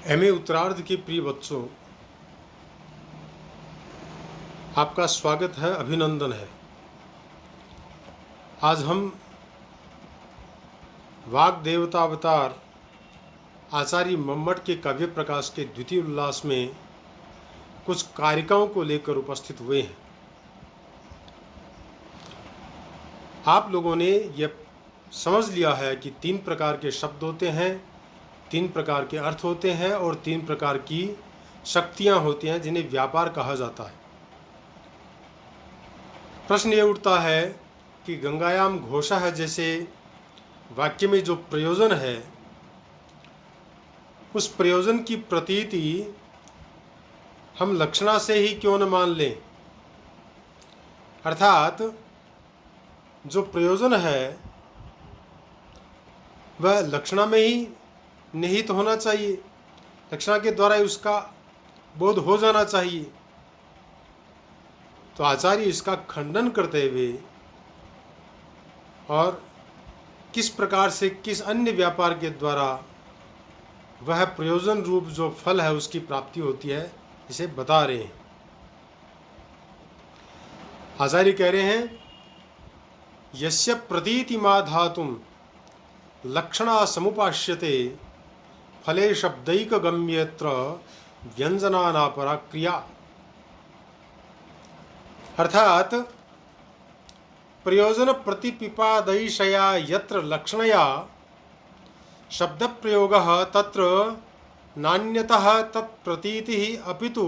MA उत्तरार्ध के प्रिय बच्चों, आपका स्वागत है, अभिनंदन है। आज हम वाग देवतावतार आचार्य मम्मट के काव्य प्रकाश के द्वितीय उल्लास में कुछ कारिकाओं को लेकर उपस्थित हुए हैं। आप लोगों ने यह समझ लिया है कि 3 प्रकार के शब्द होते हैं, 3 प्रकार के अर्थ होते हैं और 3 प्रकार की शक्तियां होती हैं जिन्हें व्यापार कहा जाता है। प्रश्न ये उठता है कि गंगायाम घोषा है जैसे वाक्य में जो प्रयोजन है, उस प्रयोजन की प्रतीति हम लक्षणा से ही क्यों न मान लें। अर्थात जो प्रयोजन है वह लक्षणा में ही निहित होना चाहिए, लक्षणा के द्वारा ही उसका बोध हो जाना चाहिए। तो आचार्य इसका खंडन करते हुए और किस प्रकार से किस अन्य व्यापार के द्वारा वह प्रयोजन रूप जो फल है उसकी प्राप्ति होती है, इसे बता रहे हैं। आचार्य कह रहे हैं, यस्य प्रतीतिमा धातुम लक्षणा समुपाश्यते फले शब्दैक गम्यत्र व्यंजनानापरा क्रिया। अर्थात प्रयोजन प्रतिपिपादयिषया यत्र लक्षणया शब्द प्रयोगः तत्र नान्यतः तत्प्रतीतिः अपितु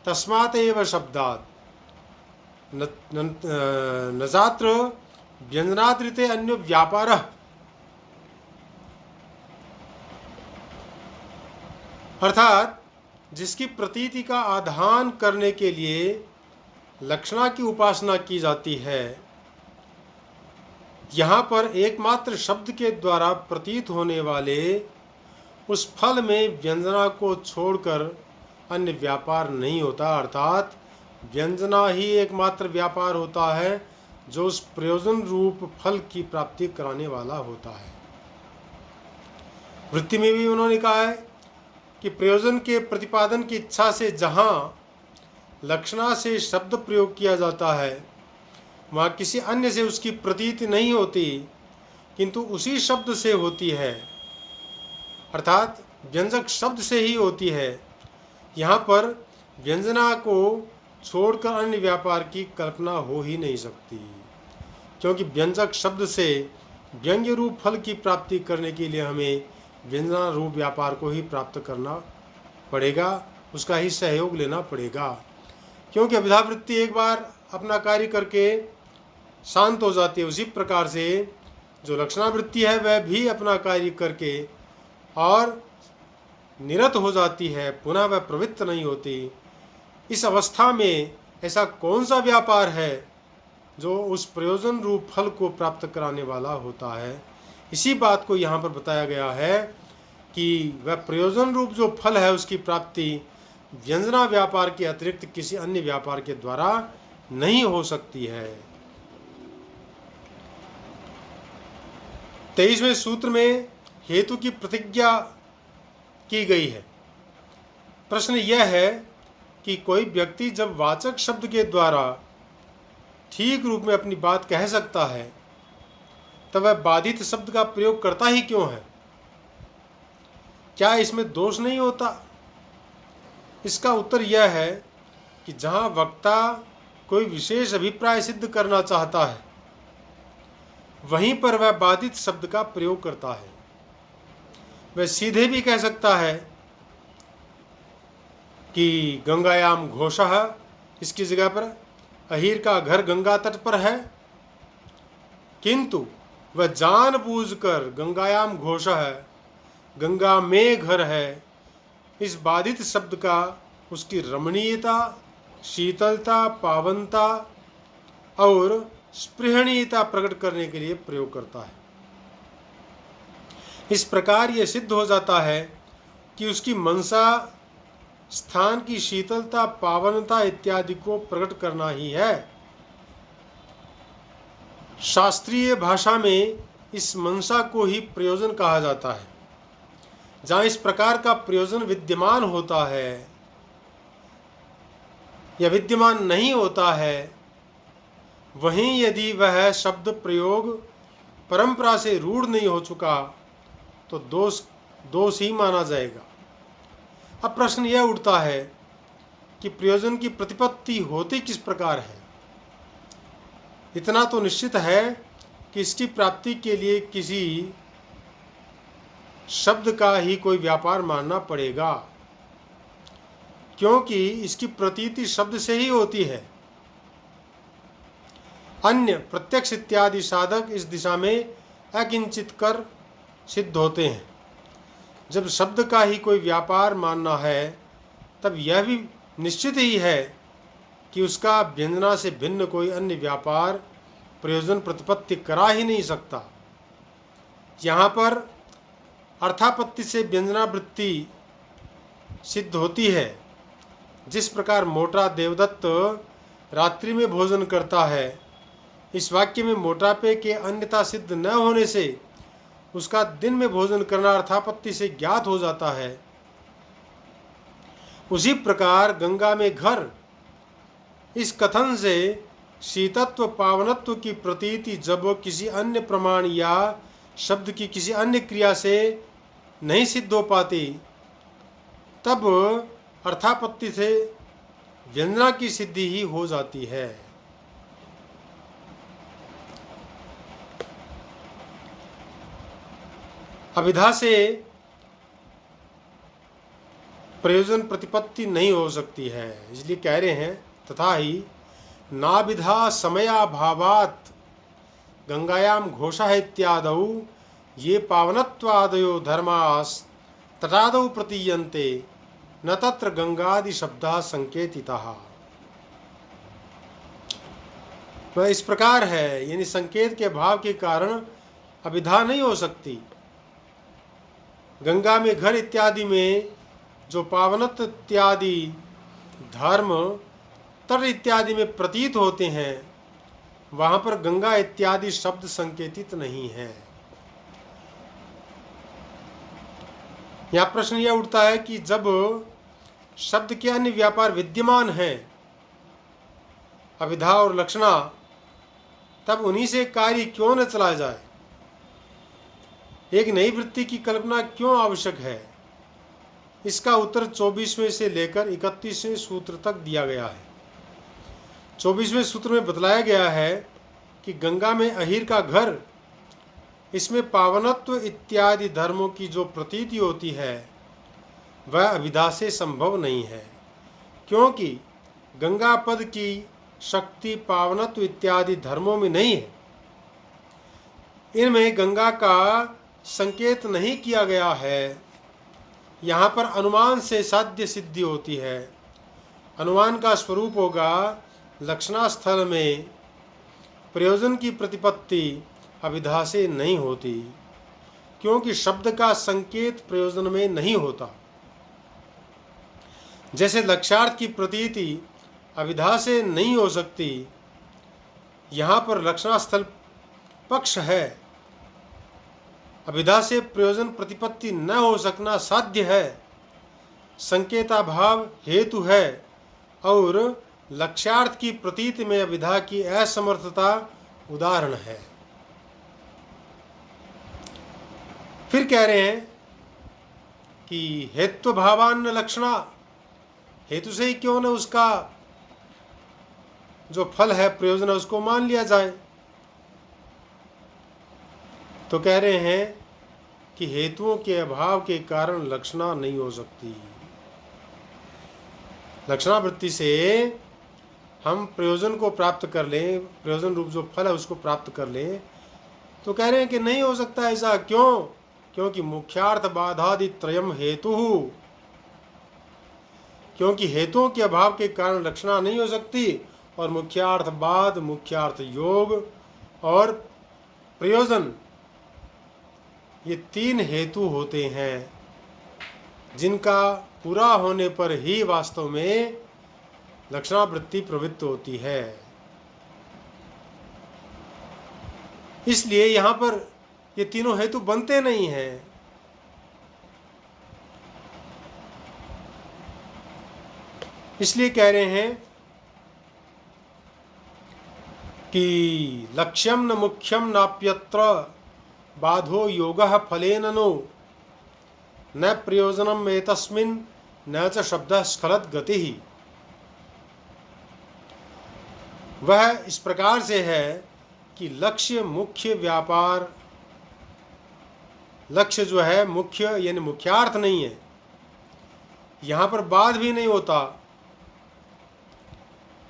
तस्मात् एव शब्दात् न जात्र व्यंजनादृते अन्यो व्यापारः। अर्थात जिसकी प्रतीति का आधान करने के लिए लक्षणा की उपासना की जाती है, यहाँ पर एकमात्र शब्द के द्वारा प्रतीत होने वाले उस फल में व्यंजना को छोड़कर अन्य व्यापार नहीं होता। अर्थात व्यंजना ही एकमात्र व्यापार होता है जो उस प्रयोजन रूप फल की प्राप्ति कराने वाला होता है। वृत्ति में भी उन्होंने कहा है कि प्रयोजन के प्रतिपादन की इच्छा से जहाँ लक्षणा से शब्द प्रयोग किया जाता है, वहाँ किसी अन्य से उसकी प्रतीति नहीं होती, किंतु उसी शब्द से होती है, अर्थात व्यंजक शब्द से ही होती है। यहाँ पर व्यंजना को छोड़कर अन्य व्यापार की कल्पना हो ही नहीं सकती, क्योंकि व्यंजक शब्द से व्यंग्य रूप फल की प्राप्ति करने के लिए हमें व्यंजना रूप व्यापार को ही प्राप्त करना पड़ेगा, उसका ही सहयोग लेना पड़ेगा। क्योंकि अभिधावृत्ति एक बार अपना कार्य करके शांत हो जाती है, उसी प्रकार से जो लक्षणावृत्ति है वह भी अपना कार्य करके और निरत हो जाती है, पुनः वह प्रवृत्त नहीं होती। इस अवस्था में ऐसा कौन सा व्यापार है जो उस प्रयोजन रूप फल को प्राप्त कराने वाला होता है। इसी बात को यहाँ पर बताया गया है कि वह प्रयोजन रूप जो फल है उसकी प्राप्ति व्यंजना व्यापार के अतिरिक्त किसी अन्य व्यापार के द्वारा नहीं हो सकती है। 23वें सूत्र में हेतु की प्रतिज्ञा की गई है। प्रश्न यह है कि कोई व्यक्ति जब वाचक शब्द के द्वारा ठीक रूप में अपनी बात कह सकता है, तब वह बाधित शब्द का प्रयोग करता ही क्यों है? क्या इसमें दोष नहीं होता? इसका उत्तर यह है कि जहाँ वक्ता कोई विशेष अभिप्राय सिद्ध करना चाहता है, वहीं पर वह बाधित शब्द का प्रयोग करता है। वह सीधे भी कह सकता है कि गंगायाम घोषः, इसकी जगह पर अहीर का घर गंगा तट पर है, किंतु वह जानबूझकर गंगायाम घोषः, गंगा में घर है, इस बाधित शब्द का उसकी रमणीयता, शीतलता, पावनता और स्पृहणीयता प्रकट करने के लिए प्रयोग करता है। इस प्रकार यह सिद्ध हो जाता है कि उसकी मनसा स्थान की शीतलता, पावनता इत्यादि को प्रकट करना ही है। शास्त्रीय भाषा में इस मनसा को ही प्रयोजन कहा जाता है। जहाँ इस प्रकार का प्रयोजन विद्यमान होता है या विद्यमान नहीं होता है, वहीं यदि वह शब्द प्रयोग परंपरा से रूढ़ नहीं हो चुका तो दोष ही माना जाएगा। अब प्रश्न यह उठता है कि प्रयोजन की प्रतिपत्ति होती किस प्रकार है। इतना तो निश्चित है कि इसकी प्राप्ति के लिए किसी शब्द का ही कोई व्यापार मानना पड़ेगा, क्योंकि इसकी प्रतीति शब्द से ही होती है। अन्य प्रत्यक्ष इत्यादि साधक इस दिशा में अकिंचित कर सिद्ध होते हैं। जब शब्द का ही कोई व्यापार मानना है, तब यह भी निश्चित ही है कि उसका व्यंजना से भिन्न कोई अन्य व्यापार प्रयोजन प्रतिपत्ति करा ही नहीं सकता। यहाँ पर अर्थापत्ति से व्यंजनावृत्ति सिद्ध होती है। जिस प्रकार मोटा देवदत्त रात्रि में भोजन करता है, इस वाक्य में मोटापे के अन्यथा सिद्ध न होने से उसका दिन में भोजन करना अर्थापत्ति से ज्ञात हो जाता है। उसी प्रकार गंगा में घर, इस कथन से शीतत्व पावनत्व की प्रतीति जब किसी अन्य प्रमाण या शब्द की किसी अन्य क्रिया से नहीं सिद्ध हो पाती, तब अर्थापत्ति से व्यंजना की सिद्धि ही हो जाती है। अभिधा से प्रयोजन प्रतिपत्ति नहीं हो सकती है, इसलिए कह रहे हैं तथा ही नाभिधा समयाभावात् गंगायाम घोषः इत्यादौ ये पावनत्वादयो धर्मास् तटादौ प्रतीयन्ते न तत्र गंगादि शब्दः संकेतितः। वह इस प्रकार है, यानी संकेत के भाव के कारण अभिधा नहीं हो सकती। गंगा में घर इत्यादि में जो पावनत्व इत्यादि धर्म तट इत्यादि में प्रतीत होते हैं, वहाँ पर गंगा इत्यादि शब्द संकेतित नहीं है। यहाँ प्रश्न यह उठता है कि जब शब्द के अन्य व्यापार विद्यमान हैं, अभिधा और लक्षणा, तब उन्हीं से कार्य क्यों न चला जाए। एक नई वृत्ति की कल्पना क्यों आवश्यक है। इसका उत्तर 24वें से लेकर 31वें सूत्र तक दिया गया है। 24वें सूत्र में बतलाया गया है कि गंगा में अहिर का घर, इसमें पावनत्व इत्यादि धर्मों की जो प्रतीति होती है वह अभिधा से संभव नहीं है, क्योंकि गंगा पद की शक्ति पावनत्व इत्यादि धर्मों में नहीं है। इनमें गंगा का संकेत नहीं किया गया है। यहाँ पर अनुमान से साध्य सिद्धि होती है। अनुमान का स्वरूप होगा लक्षणा स्थल में प्रयोजन की प्रतिपत्ति अभिधा से नहीं होती, क्योंकि शब्द का संकेत प्रयोजन में नहीं होता। जैसे लक्ष्यार्थ की प्रतीति अभिधा से नहीं हो सकती, यहाँ पर लक्षणा स्थल पक्ष है। अभिधा से प्रयोजन प्रतिपत्ति न हो सकना साध्य है, संकेताभाव हेतु है, और लक्ष्यार्थ की प्रतीति में अभिधा की असमर्थता उदाहरण है। फिर कह रहे हैं कि हेतु भावान्न लक्षणा, हेतु से ही क्यों न उसका जो फल है प्रयोजन है उसको मान लिया जाए। तो कह रहे हैं कि हेतुओं के अभाव के कारण लक्षणा नहीं हो सकती। लक्षणावृत्ति से हम प्रयोजन को प्राप्त कर लें, प्रयोजन रूप जो फल है उसको प्राप्त कर लें, तो कह रहे हैं कि नहीं हो सकता ऐसा। क्यों? क्योंकि मुख्यार्थ बाधादि त्रयम हेतु, क्योंकि हेतुओं के अभाव के कारण लक्षणा नहीं हो सकती, और मुख्यार्थ बाद, मुख्यार्थ योग और प्रयोजन, ये तीन हेतु होते हैं जिनका पूरा होने पर ही वास्तव में लक्षणावृत्ति प्रवृत्त होती है। इसलिए यहाँ पर ये तीनों हेतु बनते नहीं हैं। इसलिए कह रहे हैं कि लक्ष्यम न मुख्यम नाप्यत्र बाधो योगः फलेन नो न प्रयोजनम एतस्मिन् न च शब्दः स्खलत गतिः। वह इस प्रकार से है कि लक्ष्य मुख्य व्यापार, लक्ष्य जो है मुख्य यानी मुख्यार्थ नहीं है, यहाँ पर बाध भी नहीं होता,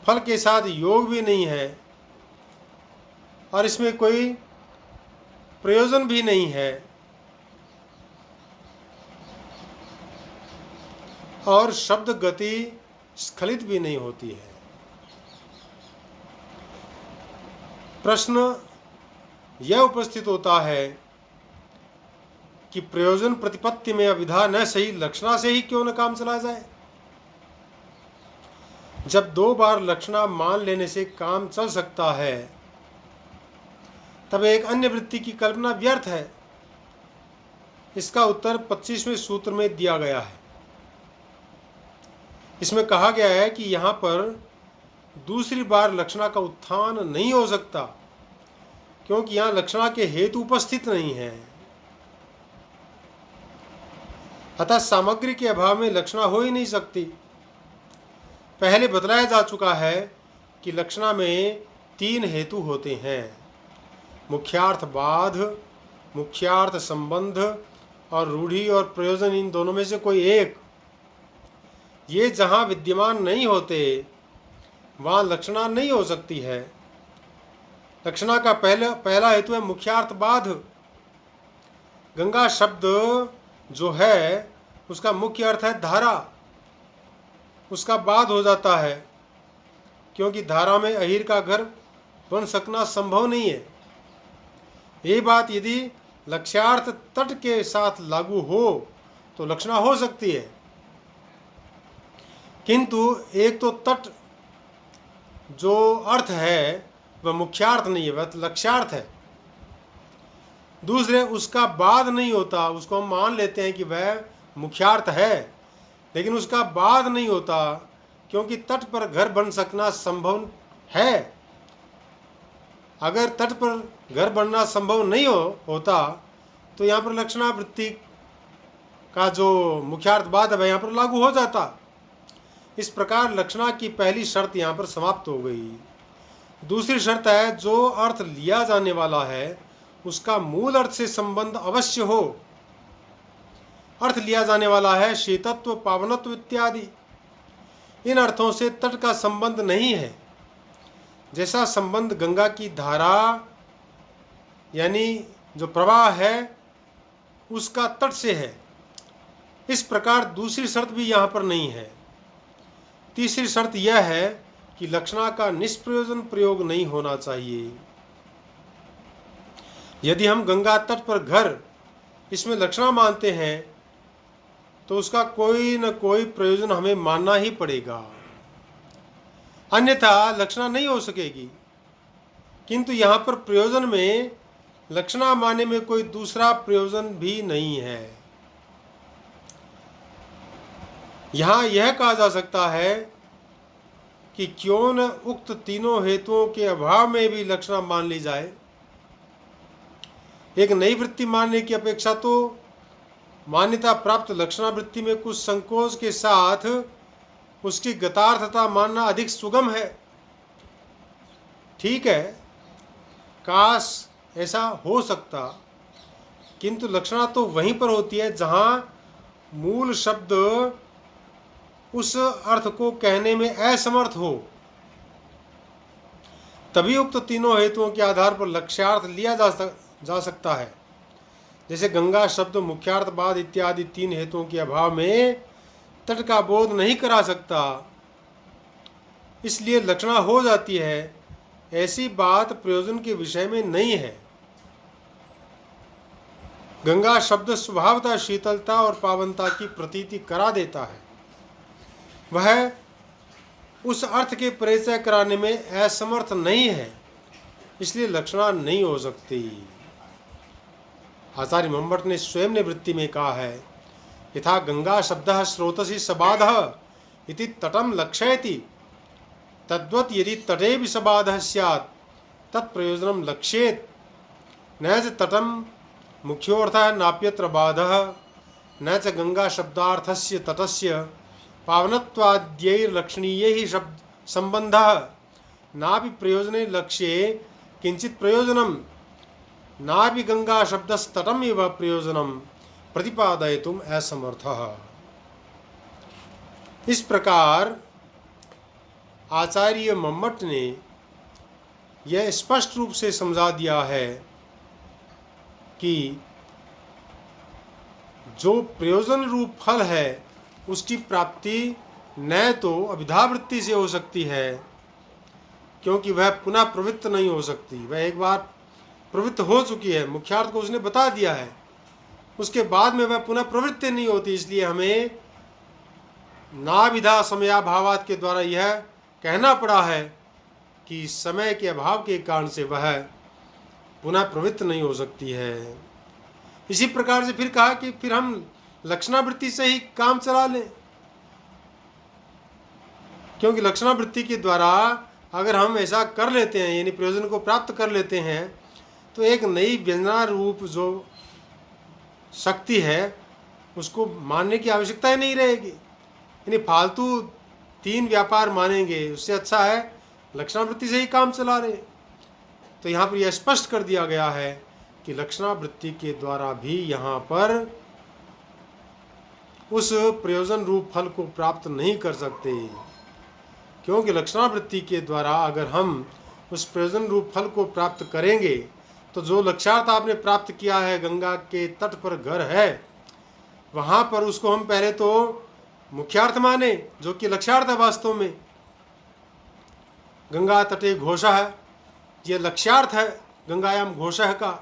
फल के साथ योग भी नहीं है, और इसमें कोई प्रयोजन भी नहीं है, और शब्द गति स्खलित भी नहीं होती है। प्रश्न यह उपस्थित होता है कि प्रयोजन प्रतिपत्ति में अविधा न सही लक्षणा से ही क्यों न काम चला जाए। जब 2 बार लक्षणा मान लेने से काम चल सकता है, तब एक अन्य वृत्ति की कल्पना व्यर्थ है। इसका उत्तर 25वें सूत्र में दिया गया है। इसमें कहा गया है कि यहाँ पर दूसरी बार लक्षणा का उत्थान नहीं हो सकता, क्योंकि यहाँ लक्षणा के हेतु उपस्थित नहीं है। अतः सामग्री के अभाव में लक्षणा हो ही नहीं सकती। पहले बतलाया जा चुका है कि लक्षणा में 3 हेतु होते हैं: मुख्यार्थ बाध, मुख्यार्थ संबंध और रूढ़ि और प्रयोजन। इन दोनों में से कोई एक। ये जहाँ विद्यमान नहीं होते वहाँ लक्षणा नहीं हो सकती है। लक्षणा का पहला हेतु है मुख्यार्थ बाध। गंगा शब्द जो है उसका मुख्य अर्थ है धारा, उसका बाध हो जाता है, क्योंकि धारा में अहीर का घर बन सकना संभव नहीं है। ये बात यदि लक्ष्यार्थ तट के साथ लागू हो तो लक्षणा हो सकती है, किंतु एक तो तट जो अर्थ है वह मुख्यार्थ नहीं है, वह लक्ष्यार्थ है। दूसरे उसका बाध नहीं होता, उसको हम मान लेते हैं कि वह मुख्यार्थ है, लेकिन उसका बाध नहीं होता, क्योंकि तट पर घर बन सकना संभव है। अगर तट पर घर बनना संभव नहीं होता तो यहाँ पर लक्षणा वृत्ति का जो मुख्यार्थ बाध है यहाँ पर लागू हो जाता। इस प्रकार लक्षणा की पहली शर्त यहाँ पर समाप्त हो गई। दूसरी शर्त है जो अर्थ लिया जाने वाला है उसका मूल अर्थ से संबंध अवश्य हो। अर्थ लिया जाने वाला है शीतत्व, पावनत्व इत्यादि। इन अर्थों से तट का संबंध नहीं है। जैसा संबंध गंगा की धारा यानी जो प्रवाह है उसका तट से है, इस प्रकार दूसरी शर्त भी यहाँ पर नहीं है। तीसरी शर्त यह है कि लक्षणा का निष्प्रयोजन प्रयोग नहीं होना चाहिए। यदि हम गंगा तट पर घर इसमें लक्षणा मानते हैं तो उसका कोई न कोई प्रयोजन हमें मानना ही पड़ेगा, अन्यथा लक्षणा नहीं हो सकेगी। किंतु यहाँ पर प्रयोजन में लक्षणा माने में कोई दूसरा प्रयोजन भी नहीं है। यहाँ यह कहा जा सकता है कि क्यों न उक्त तीनों हेतुओं के अभाव में भी लक्षणा मान ली जाए। एक नई वृत्ति मानने की अपेक्षा तो मान्यता प्राप्त लक्षणा वृत्ति में कुछ संकोच के साथ उसकी गतार्थता मानना अधिक सुगम है। ठीक है, काश ऐसा हो सकता, किंतु लक्षणा तो वहीं पर होती है जहाँ मूल शब्द उस अर्थ को कहने में असमर्थ हो, तभी उक्त तीनों हेतुओं के आधार पर लक्ष्यार्थ लिया जा सकता है। जैसे गंगा शब्द मुख्यार्थ बाध इत्यादि 3 हेतुओं के अभाव में तट का बोध नहीं करा सकता, इसलिए लक्षणा हो जाती है। ऐसी बात प्रयोजन के विषय में नहीं है। गंगा शब्द स्वभावतः शीतलता और पावनता की प्रतीति करा देता है। वह उस अर्थ के परिचय कराने में असमर्थ नहीं है, इसलिए लक्षणा नहीं हो सकती। आचार्य मंबट ने स्वयं ने वृत्ति में कहा है, यथा गंगा शब्दः स्रोतसि सबाधः इति तटम लक्षयति तद्वत् यदि तटे विषबाधः स्यात् तत्प्रयोजनं लक्ष्येत न च तटम मुख्योऽर्थः नाप्यत्र बाधः न च गंगा शब्दार्थस्य तटस्य पावनत्वाद्यैर्लक्षणीयैः शब्द संबंधः नापि प्रयोजने लक्ष्ये किंचित प्रयोजनं नापि गंगा शब्दस्तटम एव प्रयोजनं प्रतिपादयितुम् असमर्थः। इस प्रकार आचार्य मम्मट ने यह स्पष्ट रूप से समझा दिया है कि जो प्रयोजन रूप फल है उसकी प्राप्ति न तो अभिधावृत्ति से हो सकती है, क्योंकि वह पुनः प्रवृत्त नहीं हो सकती, वह एक बार प्रवृत्त हो चुकी है, मुख्यार्थ को उसने बता दिया है, उसके बाद में वह पुनः प्रवृत्ति नहीं होती। इसलिए हमें नाविधा समयाभावात के द्वारा यह कहना पड़ा है कि समय के अभाव के कारण से वह पुनः प्रवृत्त नहीं हो सकती है। इसी प्रकार से फिर कहा कि फिर हम लक्षणावृत्ति से ही काम चला लें, क्योंकि लक्षणावृत्ति के द्वारा अगर हम ऐसा कर लेते हैं यानी प्रयोजन को प्राप्त कर लेते हैं तो एक नई व्यंजना रूप जो शक्ति है उसको मानने की आवश्यकता ही नहीं रहेगी। यानी फालतू 3 व्यापार मानेंगे, उससे अच्छा है लक्षणावृत्ति से ही काम चला रहे। तो यहाँ पर यह स्पष्ट कर दिया गया है कि लक्षणावृत्ति के द्वारा भी यहाँ पर उस प्रयोजन रूप फल को प्राप्त नहीं कर सकते, क्योंकि लक्षणावृत्ति के द्वारा अगर हम उस प्रयोजन रूप फल को प्राप्त करेंगे तो जो लक्ष्यार्थ आपने प्राप्त किया है, गंगा के तट पर घर है, वहाँ पर उसको हम पहले तो मुख्यार्थ माने जो कि लक्ष्यार्थ है। वास्तव में गंगा तटे घोषः है, ये लक्ष्यार्थ है गंगायाम घोषः का,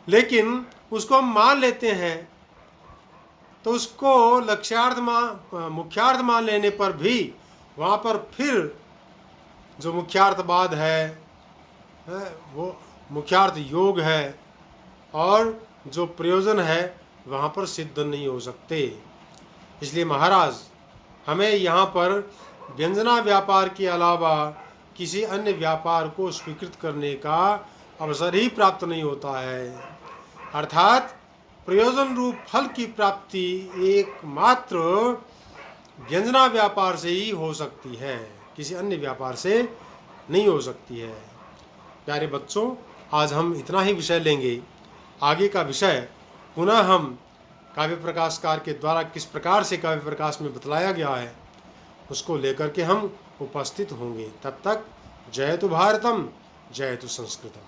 लेकिन उसको हम मान लेते हैं तो उसको मुख्यार्थ मान लेने पर भी वहाँ पर फिर जो मुख्यार्थवाद है वो मुख्यार्थ योग है और जो प्रयोजन है वहाँ पर सिद्ध नहीं हो सकते। इसलिए महाराज हमें यहाँ पर व्यंजना व्यापार के अलावा किसी अन्य व्यापार को स्वीकृत करने का अवसर ही प्राप्त नहीं होता है। अर्थात प्रयोजन रूप फल की प्राप्ति एकमात्र व्यंजना व्यापार से ही हो सकती है, किसी अन्य व्यापार से नहीं हो सकती है। प्यारे बच्चों, आज हम इतना ही विषय लेंगे। आगे का विषय पुनः हम काव्य प्रकाशकार के द्वारा किस प्रकार से काव्य प्रकाश में बतलाया गया है उसको लेकर के हम उपस्थित होंगे। तब तक जयतु भारतम, जयतु संस्कृतम।